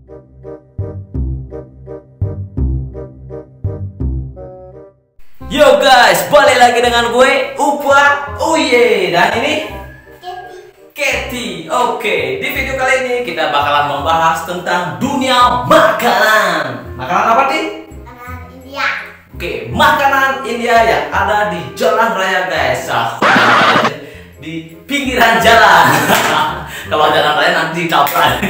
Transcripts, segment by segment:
Yo guys, balik lagi dengan gue Upa Uye. Dan ini Katy. Oke, di video kali ini kita bakalan membahas tentang dunia makanan. Makanan apa sih? Makanan India. Oke, makanan India yang ada di jalan raya guys. Di pinggiran jalan. Kalau jalan raya nanti ditabrak.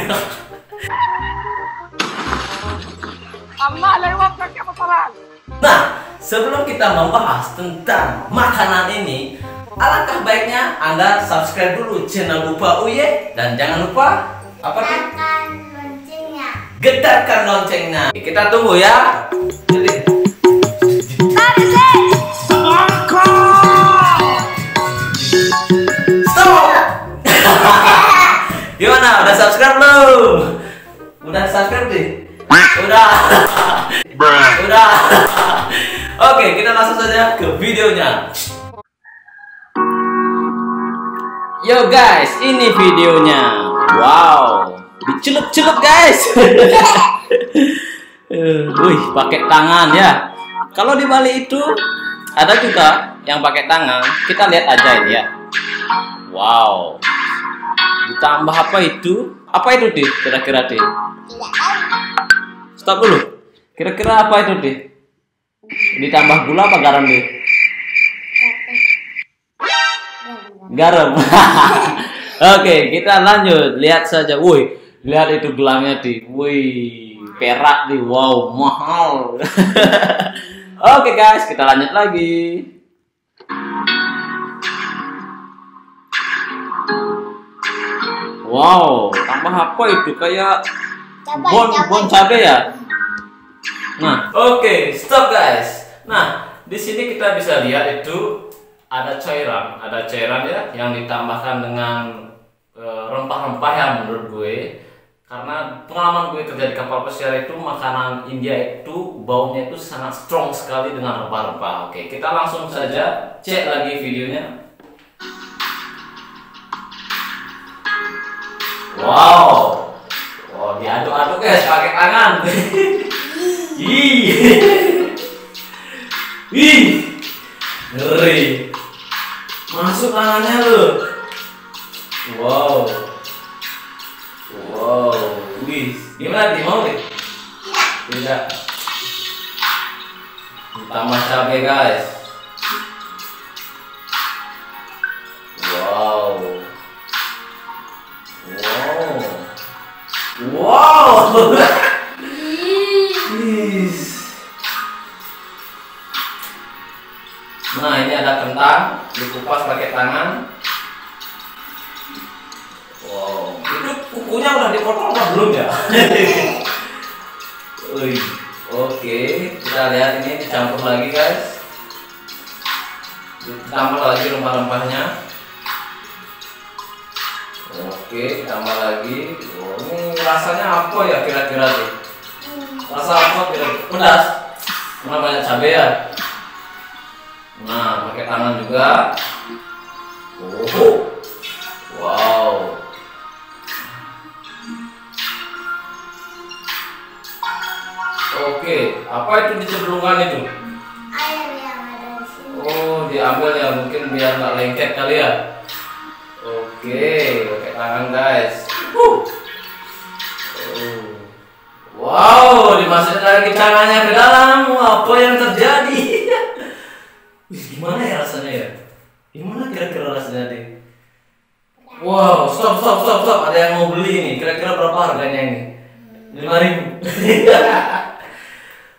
Nah, sebelum kita membahas tentang makanan ini, alangkah baiknya Anda subscribe dulu channel Upa Uye dan jangan lupa apa tuh? Tekan loncengnya. Getarkan loncengnya. Kita tunggu ya. Stop. Gimana? Udah subscribe belum? Udah subscribe deh. Udah. Udah. Oke, kita langsung saja ke videonya. Yo guys, ini videonya. Wow, dicelup-celup guys. Wih, pakai tangan ya. Kalau di Bali itu ada juga yang pakai tangan. Kita lihat aja ini ya. Wow. Ditambah apa itu? Apa itu deh? Kira-kira deh. Stop dulu. Kira-kira apa itu deh? Ditambah gula apa garam deh? Garam. Oke, kita lanjut. Lihat saja. Woi, lihat itu gelangnya di. Wih, perak di. Wow, mahal. Oke guys, kita lanjut lagi. Wow, tambah apa itu? Kayak bon cabe ya? Nah, oke, stop guys. Nah, di sini kita bisa lihat itu ada cairan ya yang ditambahkan dengan rempah-rempah ya menurut gue. Karena pengalaman gue kerja di kapal pesiar itu makanan India itu baunya itu sangat strong sekali dengan rempah-rempah. Oke, kita langsung saja cek lagi videonya. Wow, diaduk-aduk guys pakai tangan. Ih, ngeri. Masuk tangannya lu. Wow, wih, gimana mau deh? Tidak. Tambah cabai guys. Wow. Nah, ini ada kentang dikupas pakai tangan. Wow, itu kukunya udah dipotong apa belum ya? Oke, kita lihat ini dicampur lagi guys. Ditambah lagi rempah-rempahnya. Oke, tambah lagi. Oh, ini rasanya apa ya kira-kira sih? Rasa apa kira-kira? Pedas. Karena banyak cabai ya. Nah, pakai tangan juga. Oh, wow. Oke, apa itu diceblungkan itu? Air yang ada di sini. Oh, diambil ya mungkin biar nggak lengket kali ya. Oke, pakai tangan guys. Wow, dimasukin lagi tangannya ke dalam. Apa yang terjadi? Gimana ya rasanya ya? Gimana kira-kira rasanya deh? Wow, stop. Ada yang mau beli nih. Kira-kira berapa harganya ini? 5.000.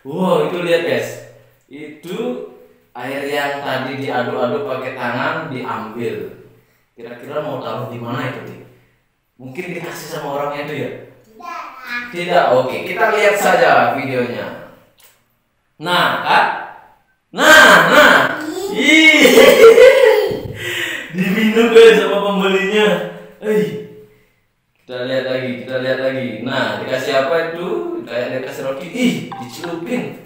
Wow, itu lihat guys. Itu air yang tadi diaduk-aduk pakai tangan diambil. Kira-kira mau taruh di mana itu nih? Mungkin dikasih sama orangnya itu ya? Tidak. Oke, kita lihat saja videonya. Nah, Kak. Nah. Diminum guys sama pembelinya. Kita lihat lagi. Nah, dikasih apa itu? Kayak dikasih roti. Dicelupin.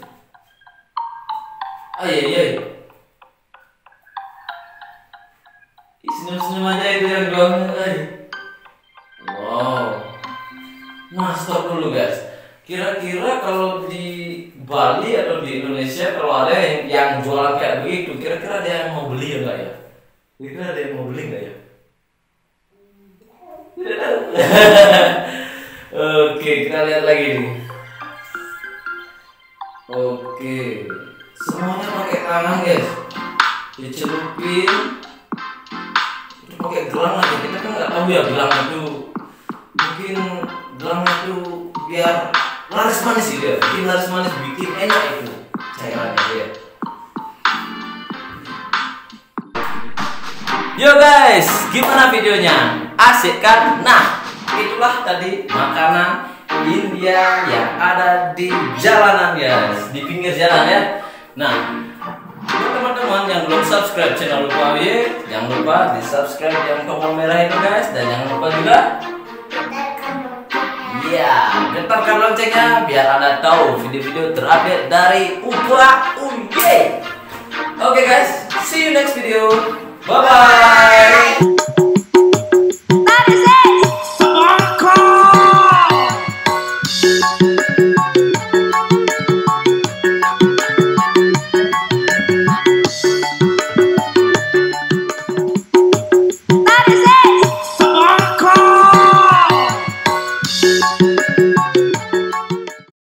Senyum-senyum aja itu yang jualnya. Wow. Nah, stop dulu guys. Kira-kira kalau di Bali atau di Indonesia kalau ada yang jualan kayak begitu, kira-kira ada yang mau beli enggak ya? Kira-kira ada yang mau beli enggak ya? Oke, kita lihat lagi nih. Oke, semuanya pakai tangan guys. Dicelupin, itu pakai gelang lagi. Kita kan nggak tahu ya gelang itu. Mungkin gelang itu biar laris manis sih dia. Bikin laris manis, bikin enak itu cairannya dia. Yo guys, gimana videonya? Asik kan? Nah, itulah tadi makanan India yang ada di jalanan guys, di pinggir jalan ya. Nah, buat teman-teman yang belum subscribe channel Lupa Awie, jangan lupa di subscribe yang tombol merah itu guys, dan jangan lupa juga getarkan loncengnya biar anda tahu video-video terupdate dari Upa Uye. Oke guys, see you next video. Bye bye.